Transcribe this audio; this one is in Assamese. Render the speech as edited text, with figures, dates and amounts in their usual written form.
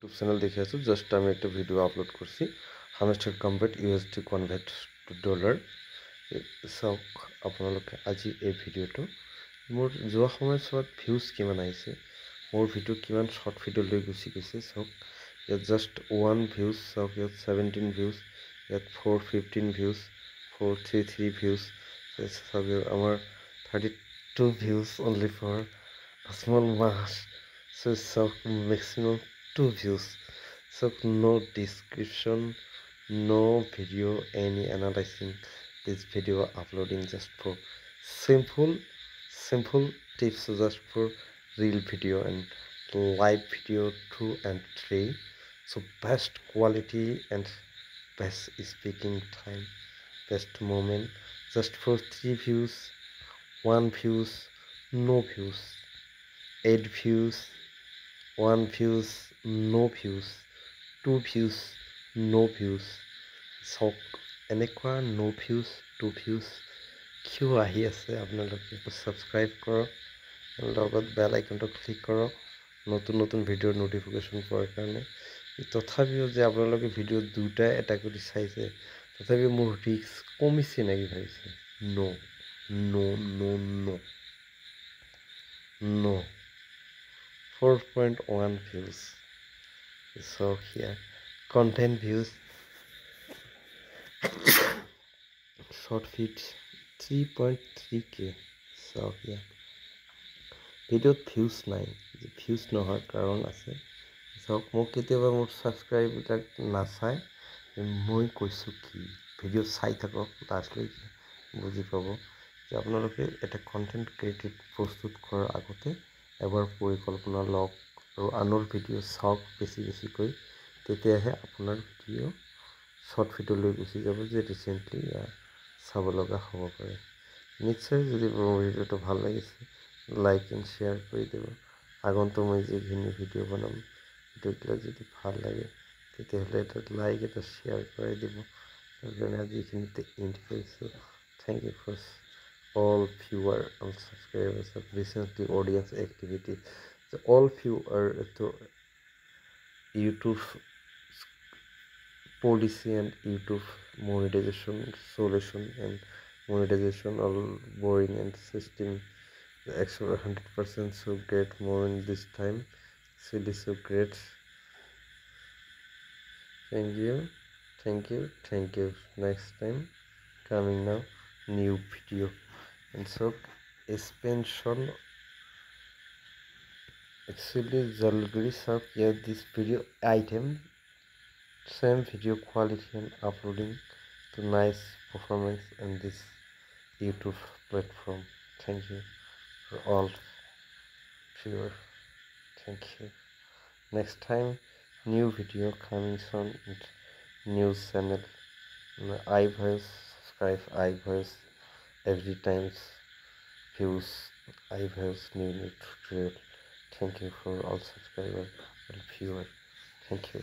ইউটিউব চ্যানেল দেখে আছো জাস্ট আমি একটা ভিডিও আপলোড কৰছি 100 convert USD convert to dollar চাওক আপোনালোকে আজি এই ভিডিঅ'টো মোৰ যোৱা সময়ছোৱাত ভিউজ কিমান আহিছে মোৰ ভিডিঅ' কিমান শ্বৰ্ট ভিডিঅ' লৈ গুচি গৈছে চাওক ইয়াত জাষ্ট 1 ভিউজ চাওক ইয়াত 17 ভিউজ ইয়াত 415 ভিউজ 433 ভিউজ চাওক আমাৰ 32 ভিউজ অনলি ফৰ স্মল মাছ so maximum 2 views so no description no video any analyzing this video uploading just for simple tips just for real video and live video 2 and 3 so best quality and best speaking time best moment just for 3 views 1 views no views 8 views 1 views no views 2 views no views so এনেকুৱা no views 2 views কিয় আহি আছে আপোনালোকে সাবস্ক্ৰাইব কৰক লগত বেল আইকনটো ক্লিক কৰক নতুন নতুন ভিডিঅ'ৰ নোটিফিকেশ্যন পোৱাৰ কাৰণে তথাপিও যে আপোনালোকে ভিডিঅ' দুটা এটা কৰি চাইছে তথাপিও মোৰ ৰিস্ক কমিছে নেকি ভাবিছে নো নো নো নো নো 4.1 views so here content views short feeds 3.3k so here video views নাই views নোহোৱাৰ কাৰণ আছে চাওক মোক কেতিয়াবা মোৰ সাবস্ক্ৰাইববিলাক নাচাই মই কৈছোঁ কি ভিডিঅ' চাই থাকক লাষ্টলৈকে বুজি পাব যে আপোনালোকে এটা কণ্টেণ্ট ক্ৰিয়েটিভ প্ৰস্তুত কৰাৰ আগতে এবাৰ পৰিকল্পনা লওক আৰু আনৰ ভিডিঅ' চাওক বেছিকৈ তেতিয়াহে আপোনাৰ ভিডিঅ' শ্বৰ্ট ভিডিঅ' লৈ গুচি যাব যে ৰিচেণ্টলি চাব লগা হ'ব পাৰে নিশ্চয় যদি মোৰ ভিডিঅ'টো ভাল লাগিছে লাইক এণ্ড শ্বেয়াৰ কৰি দিব আগন্তুক মই যিখিনি ভিডিঅ' বনাম ভিডিঅ'বিলাক যদি ভাল লাগে তেতিয়াহ'লে এটা লাইক এটা শ্বেয়াৰ কৰাই দিব তাৰকাৰণে আজি এইখিনিতে এণ্ড কৰিছোঁ thank you for all viewer and subscribers of recently audience activity so all viewer to YouTube policy and YouTube monetization solution and monetization all boring and system the extra 100% so get more in this time so it is so great thank you next time coming now new video and so expansion actually Zalgiri sub here this video item same video quality and uploading to nice performance on this YouTube platform thank you for all viewer thank you next time new video coming soon and new channel iVoice subscribe iVoice every times views iVoice new tutorial thank you for all subscribers and viewer thank you